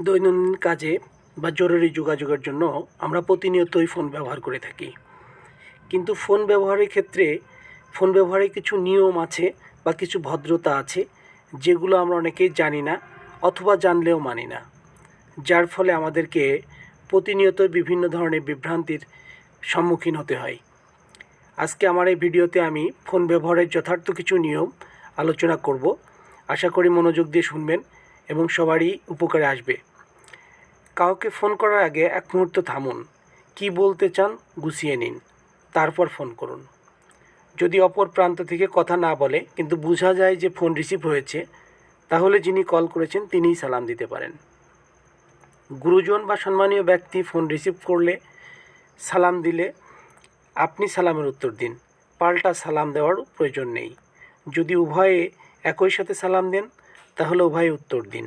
দৈনন্দিন কাজে বা জরুরি যোগাযোগের জন্য আমরা প্রতিনিয়তই ফোন ব্যবহার করে থাকি। কিন্তু ফোন ব্যবহারের ক্ষেত্রে ফোন ব্যবহারে কিছু নিয়ম আছে বা কিছু ভদ্রতা আছে, যেগুলো আমরা অনেকেই জানি না অথবা জানলেও মানি না। যার ফলে আমাদেরকে প্রতিনিয়তই বিভিন্ন ধরনের বিভ্রান্তির সম্মুখীন হতে হয়। আজকে আমার এই ভিডিওতে আমি ফোন ব্যবহারের যথার্থ কিছু নিয়ম আলোচনা করব। আশা করি মনোযোগ দিয়ে শুনবেন এবং সবারই উপকারে আসবে। কাউকে ফোন করার আগে এক মুহূর্ত থামুন, কী বলতে চান গুছিয়ে নিন, তারপর ফোন করুন। যদি অপর প্রান্ত থেকে কথা না বলে কিন্তু বোঝা যায় যে ফোন রিসিভ হয়েছে, তাহলে যিনি কল করেছেন তিনিই সালাম দিতে পারেন। গুরুজন বা সম্মানীয় ব্যক্তি ফোন রিসিভ করলে সালাম দিলে আপনি সালামের উত্তর দিন, পাল্টা সালাম দেওয়ার প্রয়োজন নেই। যদি উভয়ে একই সাথে সালাম দেন তাহলে উভয়ে উত্তর দিন।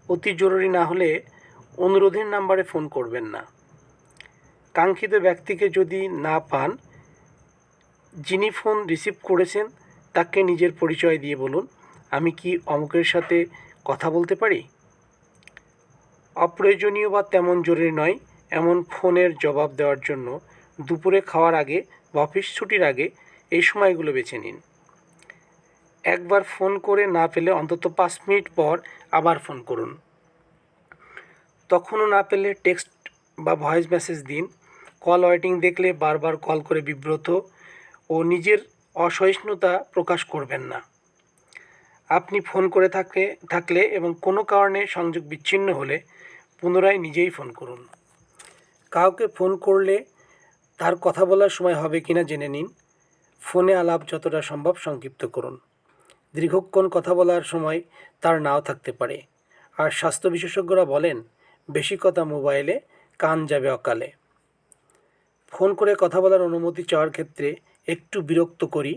অতি জরুরি না হলে অনুরোধের নাম্বারে ফোন করবেন না। কাঙ্ক্ষিত ব্যক্তিকে যদি না পান, যিনি ফোন রিসিভ করেছেন তাকে নিজের পরিচয় দিয়ে বলুন, আমি কি অমুকের সাথে কথা বলতে পারি। অপ্রয়োজনীয় বা তেমন জরুরি নয় এমন ফোনের জবাব দেওয়ার জন্য দুপুরে খাওয়ার আগে বা অফিস ছুটির আগে এই সময়গুলো বেছে নিন। একবার ফোন করে না পেলে অন্তত 5 মিনিট পর আবার ফোন করুন। তখনও না পেলে টেক্সট বা ভয়েস মেসেজ দিন। কল ওয়েটিং দেখলে বারবার কল করে বিব্রত ও নিজের অসহিষ্ণুতা প্রকাশ করবেন না। আপনি ফোন করে থাকলে এবং কোনো কারণে সংযোগ বিচ্ছিন্ন হলে পুনরায় নিজেই ফোন করুন। কাউকে ফোন করলে তার কথা বলার সময় হবে কিনা জেনে নিন। ফোনে আলাপ যতটা সম্ভব সংক্ষিপ্ত করুন। দীর্ঘক্ষণ কথা বলার সময় তার নাও থাকতে পারে। আর স্বাস্থ্য বিশেষজ্ঞরা বলেন, বেশি কথা মোবাইলে, কান যাবে অকালে। ফোন করে কথা বলার অনুমতি চাওয়ার ক্ষেত্রে একটু বিরক্ত করি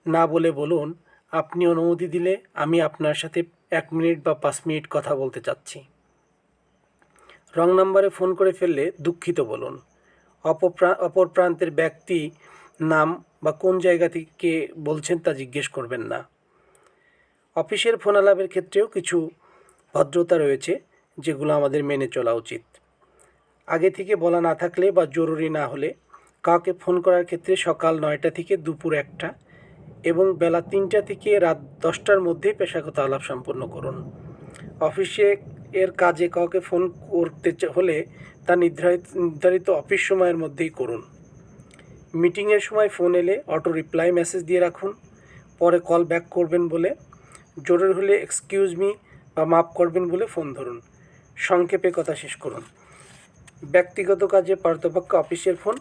না বলে বলুন, আপনি অনুমতি দিলে আমি আপনার সাথে 1 মিনিট বা 5 মিনিট কথা বলতে চাচ্ছি। রং নাম্বারে ফোন করে ফেললে দুঃখিত বলুন। অপর প্রান্তের ব্যক্তি নাম বা কোন জায়গা থেকে বলছেন তা জিজ্ঞেস করবেন না। অফিসের ফোন আলাপের ক্ষেত্রেও কিছু ভদ্রতা রয়েছে, যেগুলো আমাদের মেনে চলা উচিত। আগে থেকে বলা না থাকলে বা জরুরি না হলে কাউকে ফোন করার ক্ষেত্রে সকাল 9টা থেকে দুপুর 1টা এবং বেলা 3টা থেকে রাত 10টার মধ্যে পেশাগত আলাপ সম্পন্ন করুন। অফিসে এর কাজে কাউকে ফোন করতে হলে তা নির্ধারিত অফিস সময়ের মধ্যেই করুন। মিটিংয়ের সময় ফোন এলে অটো রিপ্লাই মেসেজ দিয়ে রাখুন, পরে কল ব্যাক করবেন বলে। জরুরি হলে এক্সকিউজ মি বা মাফ করবেন বলে ফোন ধরুন। সংক্ষেপে কথা শেষ করুন। ব্যক্তিগত কাজে পারতপক্ষে অফিসের ফোন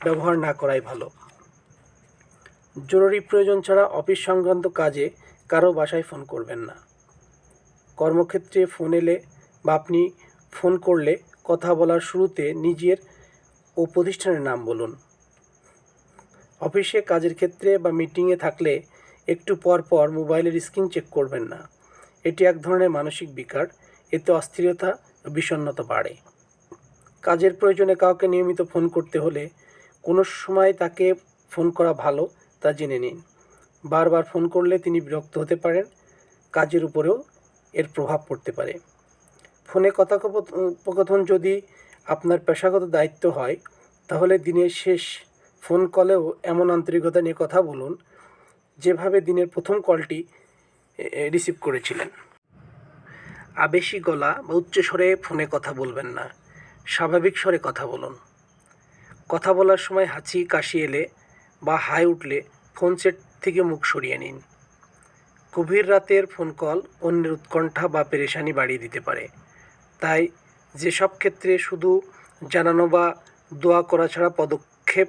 ব্যবহার না করাই ভালো। জরুরি প্রয়োজন ছাড়া অফিস সংক্রান্ত কাজে কারো বাসায় ফোন করবেন না। কর্মক্ষেত্রে ফোন এলে বা আপনি ফোন করলে কথা বলার শুরুতে নিজের ও প্রতিষ্ঠানের নাম বলুন। অফিসে কাজের ক্ষেত্রে বা মিটিংয়ে থাকলে একটু পর পর মোবাইলের স্ক্রিন চেক করবেন না। এটি এক ধরনের মানসিক বিকার, এতে অস্থিরতা ও বিষণ্ণতা বাড়ে। কাজের প্রয়োজনে কাউকে নিয়মিত ফোন করতে হলে কোনো সময় তাকে ফোন করা ভালো তা জেনে নিন। বারবার ফোন করলে তিনি বিরক্ত হতে পারেন, কাজের উপরেও এর প্রভাব পড়তে পারে। ফোনে কথোপকথন যদি আপনার পেশাগত দায়িত্ব হয়, তাহলে দিনের শেষ ফোন কলেও এমন আন্তরিকতা নিয়ে কথা বলুন যেভাবে দিনের প্রথম কলটি রিসিভ করেছিলেন। আবেশী গলা বা উচ্চ স্বরে ফোনে কথা বলবেন না, স্বাভাবিক স্বরে কথা বলুন। কথা বলার সময় হাঁচি কাশি এলে বা হাই উঠলে ফোন সেট থেকে মুখ সরিয়ে নিন। গভীর রাতের ফোন কল অন্যের উৎকণ্ঠা বা পেরেশানি বাড়িয়ে দিতে পারে। তাই যেসব ক্ষেত্রে শুধু জানানো বা দোয়া করা ছাড়া পদক্ষেপ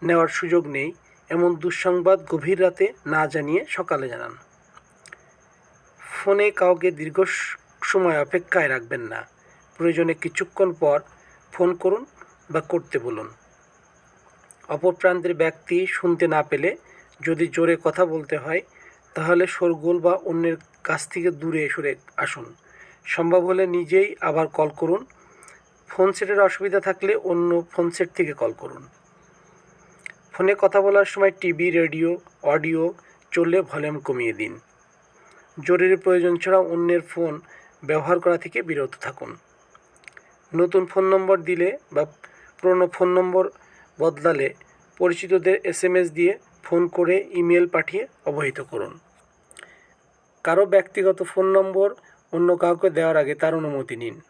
নেওয়ার সুযোগ নেই, এমন দুঃসংবাদ গভীর রাতে না জানিয়ে সকালে জানান। ফোনে কাউকে দীর্ঘ সময় অপেক্ষায় রাখবেন না। প্রয়োজনে কিছুক্ষণ পর ফোন করুন বা করতে বলুন। অপর প্রান্তের ব্যক্তি শুনতে না পেলে যদি জোরে কথা বলতে হয়, তাহলে শোরগোল বা অন্যের কাছ থেকে দূরে সরে আসুন। সম্ভব হলে নিজেই আবার কল করুন। ফোন সেটের অসুবিধা থাকলে অন্য ফোন সেট থেকে কল করুন। ফোনে কথা বলার সময় টিভি, রেডিও, অডিও চললে ভলিউম কমিয়ে দিন। জরুরি প্রয়োজন ছাড়া অন্যের ফোন ব্যবহার করা থেকে বিরত থাকুন। নতুন ফোন নম্বর দিলে বা পুরনো ফোন নম্বর বদলালে পরিচিতদের SMS দিয়ে, ফোন করে, ইমেল পাঠিয়ে অবহিত করুন। কারো ব্যক্তিগত ফোন নম্বর অন্য কাউকে দেওয়ার আগে তার অনুমতি নিন।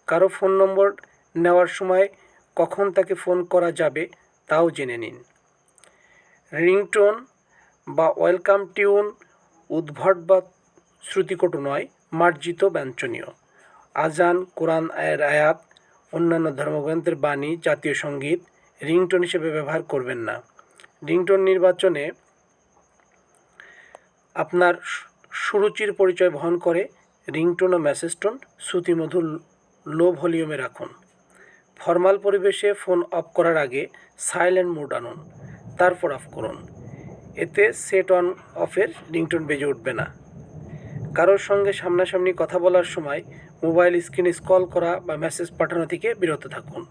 কারো ফোন নম্বর নেওয়ার সময় কখন তাকে ফোন করা যাবে তাও জেনে নিন। রিংটোন বা ওয়েলকাম টিউন উদ্ভট বা শ্রুতিকটু নয়, মার্জিত বাঞ্ছনীয়। আজান, কোরআন এর আয়াত, অন্যান্য ধর্মগ্রন্থের বাণী, জাতীয় সঙ্গীত রিংটোন হিসেবে ব্যবহার করবেন না। রিংটোন নির্বাচনে আপনার সুরুচির পরিচয় বহন করে। রিংটোন ও মেসেজ টোন শ্রুতিমধুর লো ভলিউমে রাখুন। ফর্মাল পরিবেশে ফোন অফ করার আগে সাইলেন্ট মোড আনুন, তারপর অফ করুন। এতে সেট অন অফের রিংটোন বেজে উঠবে না। কারোর সঙ্গে সামনাসামনি কথা বলার সময় মোবাইল স্ক্রিনে স্ক্রল করা বা মেসেজ পাঠানো থেকে বিরত থাকুন।